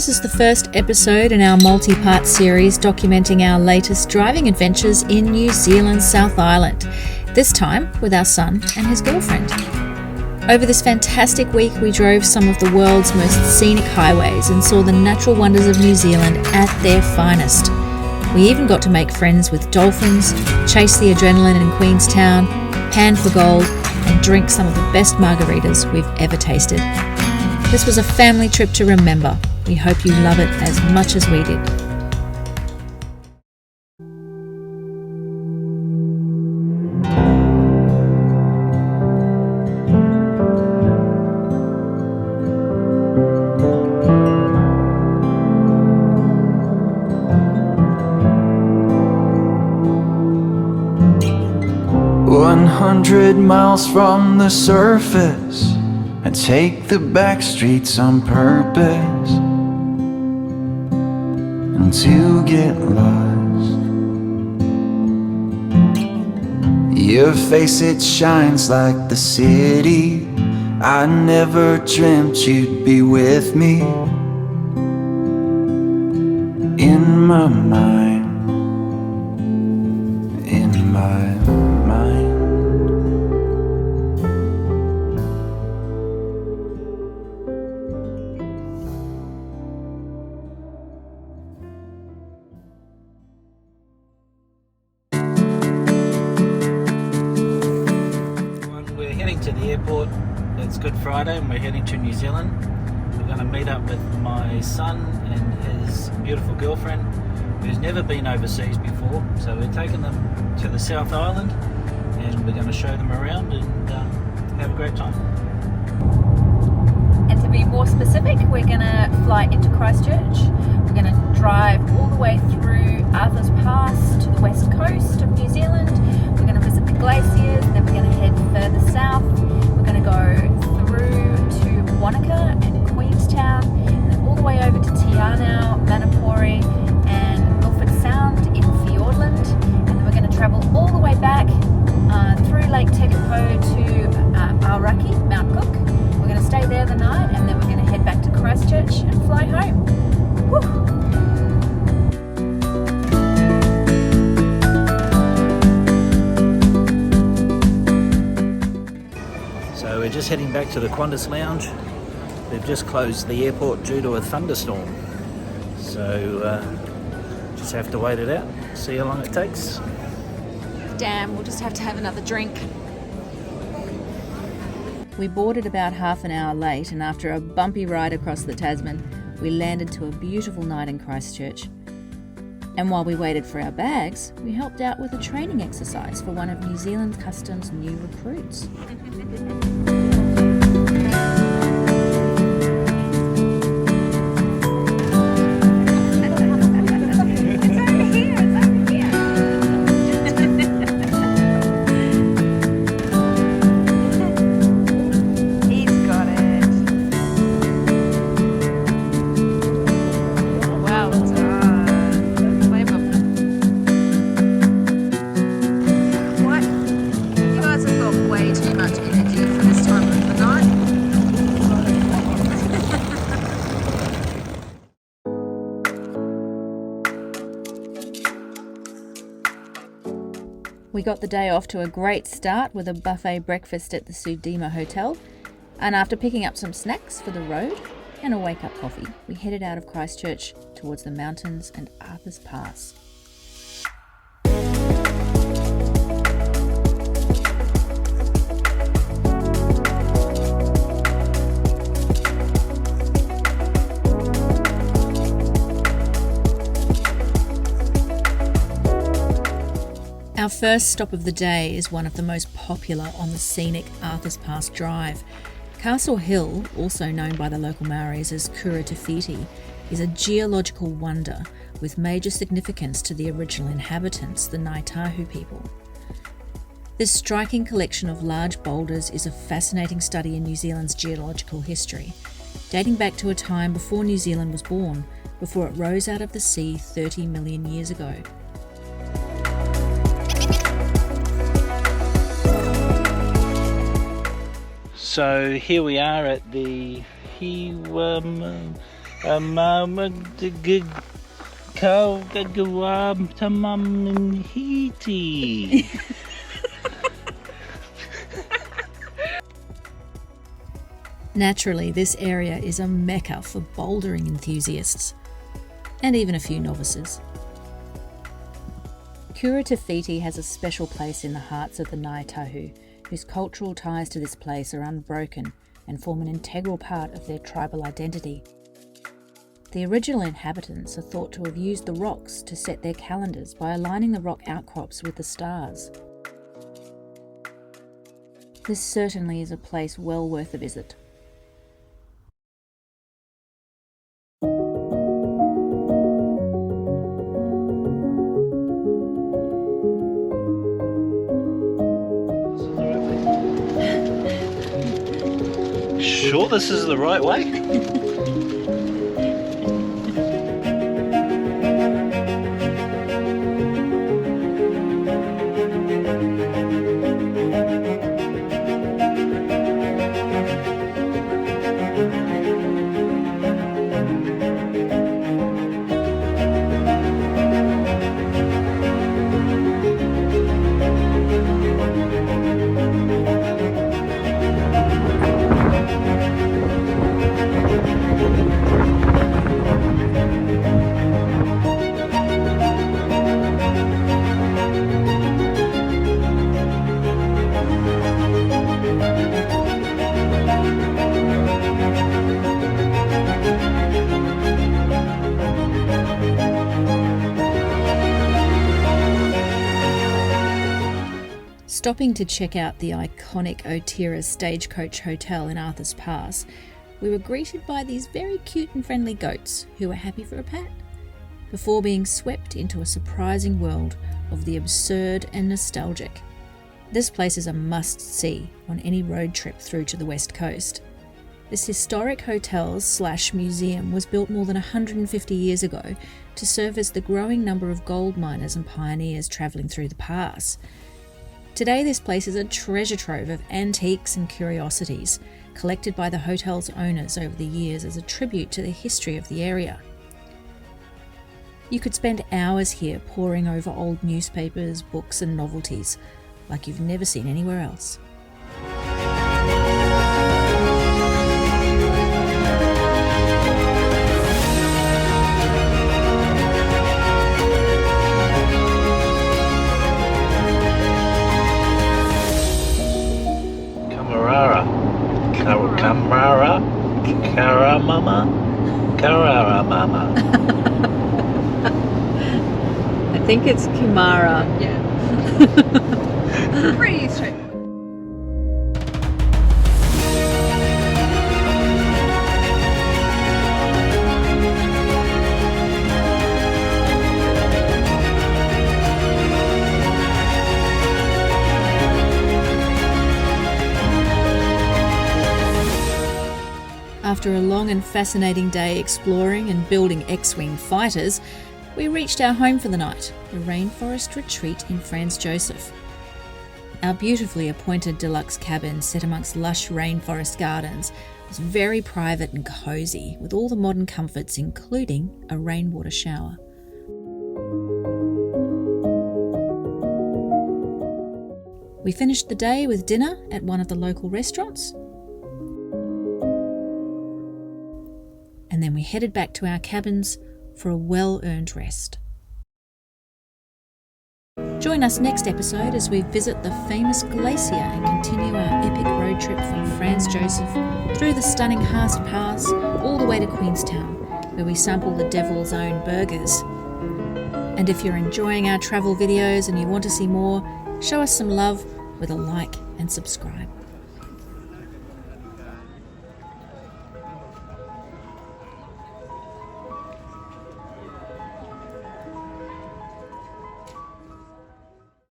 This is the first episode in our multi-part series documenting our latest driving adventures in New Zealand's South Island, this time with our son and his girlfriend. Over this fantastic week, we drove some of the world's most scenic highways and saw the natural wonders of New Zealand at their finest. We even got to make friends with dolphins, chase the adrenaline in Queenstown, pan for gold, and drink some of the best margaritas we've ever tasted. This was a family trip to remember. We hope you love it as much as we did. Miles from the surface, I take the back streets on purpose, and to get lost. Your face, it shines like the city. I never dreamt you'd be with me. In my mind, in my mind. To the airport. It's Good Friday and we're heading to New Zealand. We're going to meet up with my son and his beautiful girlfriend who's never been overseas before, so we're taking them to the South Island and we're going to show them around and have a great time. And to be more specific, we're going to fly into Christchurch. We're going to drive all the way through Arthur's Pass to the west coast of New Zealand. We're going to visit the glaciers, then we're going to head further south. We're going to go through to Wanaka and Queenstown, and then all the way over to Tianau, Manapori and Milford Sound in Fiordland. And then we're going to travel all the way back through Lake Tekapo to Aoraki, Mount Cook. We're going to stay there the night, and then we're going to head back to Christchurch and fly home. Woo! So we're just heading back to the Qantas lounge. They've just closed the airport due to a thunderstorm. So just have to wait it out, see how long it takes. Damn, we'll just have to have another drink. We boarded about half an hour late, and after a bumpy ride across the Tasman, we landed to a beautiful night in Christchurch. And while we waited for our bags, we helped out with a training exercise for one of New Zealand Customs' new recruits. We got the day off to a great start with a buffet breakfast at the Sudima Hotel, and after picking up some snacks for the road and a wake-up coffee, we headed out of Christchurch towards the mountains and Arthur's Pass. Our first stop of the day is one of the most popular on the scenic Arthur's Pass Drive. Castle Hill, also known by the local Maoris as Kura Tawhiti, is a geological wonder with major significance to the original inhabitants, the Ngāi Tahu people. This striking collection of large boulders is a fascinating study in New Zealand's geological history, dating back to a time before New Zealand was born, before it rose out of the sea 30 million years ago. So here we are at the Naturally, this area is a mecca for bouldering enthusiasts, and even a few novices. Kura Tawhiti has a special place in the hearts of the Ngāi Tahu, whose cultural ties to this place are unbroken and form an integral part of their tribal identity. The original inhabitants are thought to have used the rocks to set their calendars by aligning the rock outcrops with the stars. This certainly is a place well worth a visit. Sure this is the right way? Stopping to check out the iconic Otira Stagecoach Hotel in Arthur's Pass, we were greeted by these very cute and friendly goats who were happy for a pat, before being swept into a surprising world of the absurd and nostalgic. This place is a must-see on any road trip through to the west coast. This historic hotel/museum was built more than 150 years ago to serve as the growing number of gold miners and pioneers travelling through the pass. Today this place is a treasure trove of antiques and curiosities, collected by the hotel's owners over the years as a tribute to the history of the area. You could spend hours here poring over old newspapers, books and novelties, like you've never seen anywhere else. Karara mama. I think it's Kimara. Yeah. Pretty straight. After a long and fascinating day exploring and building X-Wing fighters, we reached our home for the night, the Rainforest Retreat in Franz Josef. Our beautifully appointed deluxe cabin set amongst lush rainforest gardens was very private and cosy, with all the modern comforts including a rainwater shower. We finished the day with dinner at one of the local restaurants, and then we headed back to our cabins for a well-earned rest. Join us next episode as we visit the famous glacier and continue our epic road trip from Franz Josef through the stunning Haast Pass all the way to Queenstown, where we sample the Devil's Own burgers. And if you're enjoying our travel videos and you want to see more, show us some love with a like and subscribe.